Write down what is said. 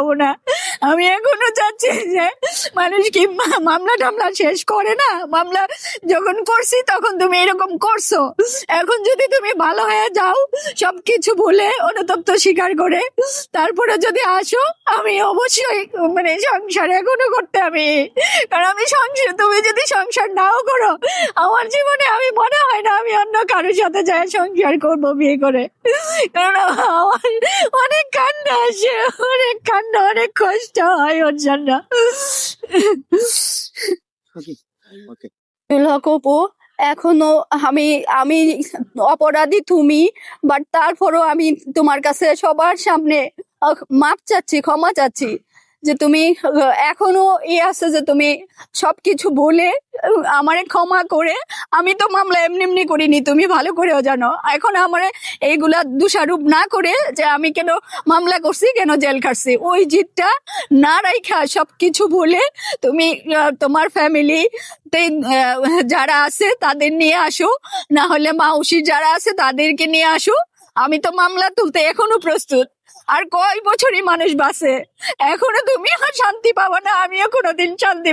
পাবো না। আমি এখনো চাচ্ছি যে মানুষ কি মামলা টামলা শেষ করে না, মামলা যখন করছি তখন তুমি এরকম করছো, এখন যদি তুমি ভালো হয়ে যাও সবকিছু ভুলে অনুতপ্ত স্বীকার করে তারপরে যদি আসো, আমি অবশ্যই মানে সংসার এখনো করতে আমি, কারণ আমি সংসার, তুমি যদি সংসার নাও করো আমার জীবনে আমি মনে হয় না আমি অন্য কারোর সাথে যাই সংসার করবো বিয়ে করে, কারণ আমার অনেক কান্না আসে, অনেক কান্না, অনেক কষ্ট হয় ওর জন্য। কপু, এখনো আমি আমি অপরাধী তুমি, বাট তারপরও আমি তোমার কাছে সবার সামনে মাপ চাচ্ছি, ক্ষমা চাচ্ছি যে তুমি এখনো আছে যে তুমি সবকিছু বলে আমারে ক্ষমা করে, আমি তো মামলা এমনি এমনি করিনি, তুমি ভালো করেও জানো। এখন আমারে এইগুলা দোষারোপ না করে যে আমি কেন মামলা করছি, কেন জেল খাটছি, ওই জিতটা না রাইখা সবকিছু বলে তুমি তোমার ফ্যামিলি যারা আছে তাদের নিয়ে আসো, না হলে মাউসির যারা আছে তাদেরকে নিয়ে আসো। আমি তো মামলা তুলতে এখনো প্রস্তুত। আর কয় বছরই মানুষ বাঁচে, এখনো তুমি শান্তি পাবো না, আমিও কোনোদিন শান্তি